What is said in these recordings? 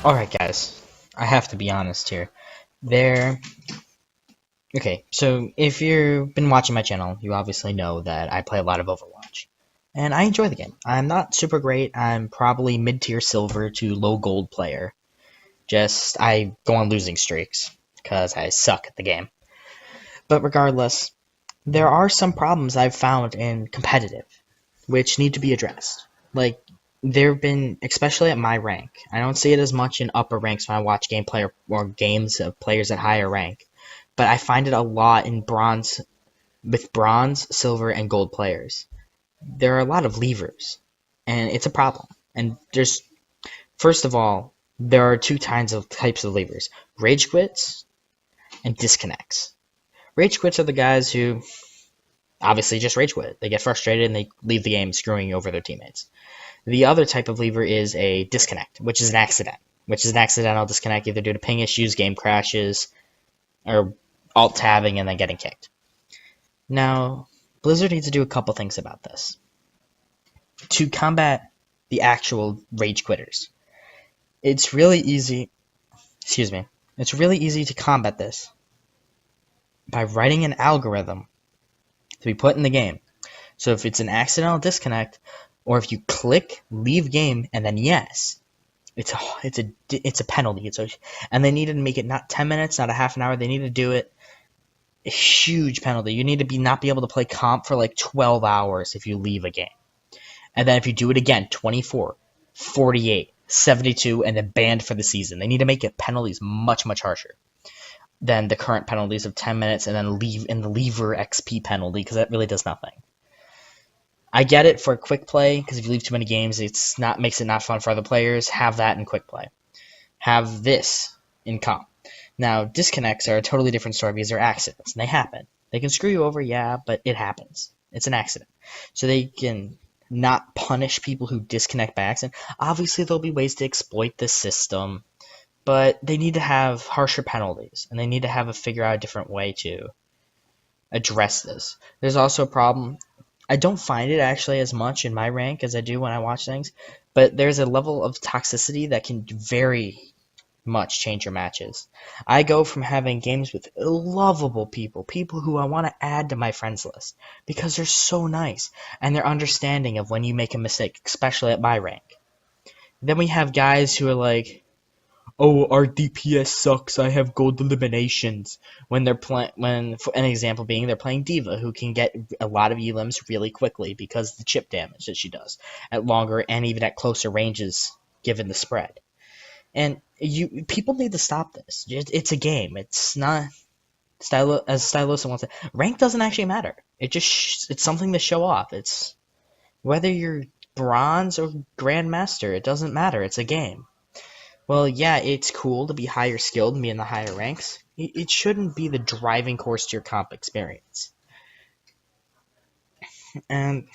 Alright, guys. I have to be honest here. There. Okay, so if you've been watching my channel, you obviously know that I play a lot of Overwatch. And I enjoy the game. I'm not super great. I'm probably mid-tier silver to low gold player. Just, I go on losing streaks, because I suck at the game. But regardless, there are some problems I've found in competitive, which need to be addressed. Like, there have been, especially at my rank, I don't see it as much in upper ranks when I watch gameplay or games of players at higher rank, but I find it a lot in bronze, with bronze, silver, and gold players. There are a lot of levers, and it's a problem. And there's, first of all, there are two types of levers: rage quits and disconnects. Rage quits are the guys who obviously just rage quit. They get frustrated and they leave the game screwing over their teammates. The other type of lever is a disconnect, which is an accident, which is an accidental disconnect either due to ping issues, game crashes, or alt tabbing and then getting kicked. Now, Blizzard needs to do a couple things about this to combat the actual rage quitters. It's really easy, excuse me, it's really easy to combat this by writing an algorithm to be put in the game. So if it's an accidental disconnect, or if you click leave game and then yes, it's a penalty. And they needed to make it not 10 minutes, not a half an hour. They need to do it a huge penalty. You need to not be able to play comp for like 12 hours if you leave a game. And then if you do it again, 24, 48, 72, and then banned for the season. They need to make it penalties much, much harsher than the current penalties of 10 minutes and then leave in the lever XP penalty, because that really does nothing. I get it for quick play, because if you leave too many games, makes it not fun for other players. Have that in quick play. Have this in comp. Now, disconnects are a totally different story because they're accidents, and they happen. They can screw you over, yeah, but it happens. It's an accident. So they can not punish people who disconnect by accident. Obviously, there'll be ways to exploit this system, but they need to have harsher penalties, and they need to figure out a different way to address this. There's also a problem. I don't find it actually as much in my rank as I do when I watch things, but there's a level of toxicity that can very much change your matches. I go from having games with lovable people who I want to add to my friends list because they're so nice and they're understanding of when you make a mistake, especially at my rank. Then we have guys who are like, "Oh, our DPS sucks. I have gold eliminations." When they're for an example being, they're playing D.Va, who can get a lot of elims really quickly because of the chip damage that she does at longer and even at closer ranges, given the spread. And people need to stop this. It's a game. It's not as Stylosa wants to. Rank doesn't actually matter. It's something to show off. It's whether you're bronze or grandmaster. It doesn't matter. It's a game. Well, yeah, it's cool to be higher skilled and be in the higher ranks. It shouldn't be the driving course to your comp experience. And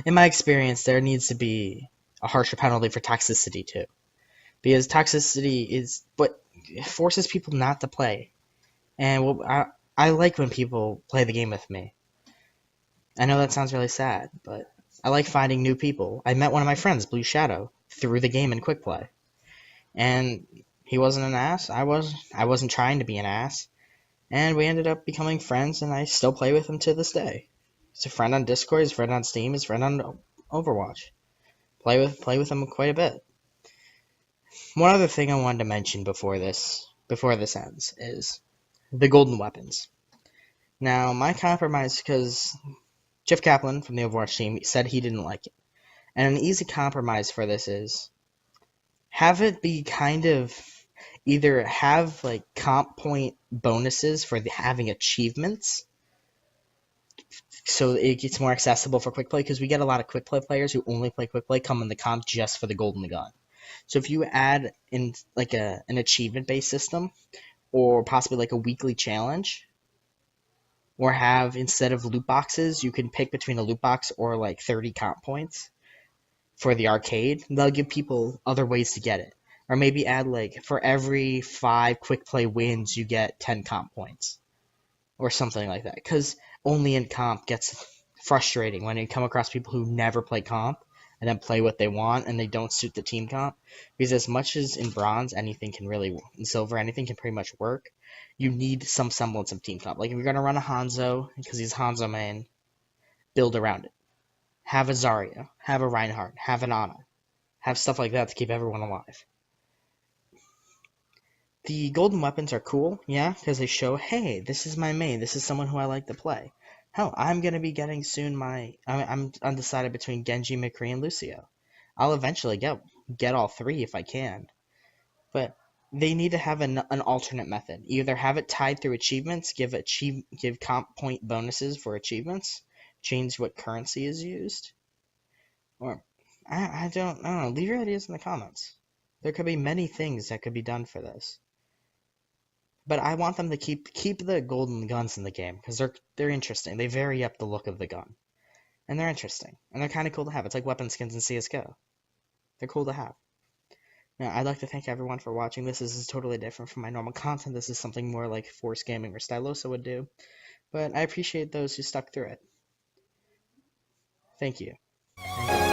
in my experience, there needs to be a harsher penalty for toxicity too. Because toxicity is what forces people not to play. And I like when people play the game with me. I know that sounds really sad, but I like finding new people. I met one of my friends, Blue Shadow, through the game in quick play. And he wasn't an ass. I wasn't trying to be an ass. And we ended up becoming friends, and I still play with him to this day. He's a friend on Discord, he's a friend on Steam, he's a friend on Overwatch. Play with him quite a bit. One other thing I wanted to mention before this ends is the golden weapons. Now, my compromise, because Jeff Kaplan from the Overwatch team said he didn't like it. And an easy compromise for this is have it be kind of either have like comp point bonuses for having achievements so it gets more accessible for quick play, because we get a lot of quick play players who only play quick play come in the comp just for the golden gun. So if you add in like an achievement based system, or possibly like a weekly challenge, or have, instead of loot boxes, you can pick between a loot box or like 30 comp points for the arcade, that'll give people other ways to get it. Or maybe add like for every 5 quick play wins you get 10 comp points or something like that, because only in comp gets frustrating when you come across people who never play comp and then play what they want, and they don't suit the team comp. Because as much as in bronze anything can really, in silver anything can pretty much work, you need some semblance of team comp. Like if you're gonna run a Hanzo because he's Hanzo main, build around it. Have a Zarya, have a Reinhardt, have an Ana, have stuff like that to keep everyone alive. The golden weapons are cool, yeah, because they show, hey, this is my main, this is someone who I like to play. Hell, I'm gonna be getting soon I'm undecided between Genji, McCree, and Lucio. I'll eventually get all three if I can, but they need to have an alternate method. Either have it tied through achievements, give comp point bonuses for achievements, change what currency is used, or I don't know. Leave your ideas in the comments. There could be many things that could be done for this. But I want them to keep the golden guns in the game because they're interesting. They vary up the look of the gun, and they're interesting, and they're kind of cool to have. It's like weapon skins in CS:GO. They're cool to have. Now, I'd like to thank everyone for watching. This is totally different from my normal content. This is something more like Force Gaming or Stylosa would do. But I appreciate those who stuck through it. Thank you. And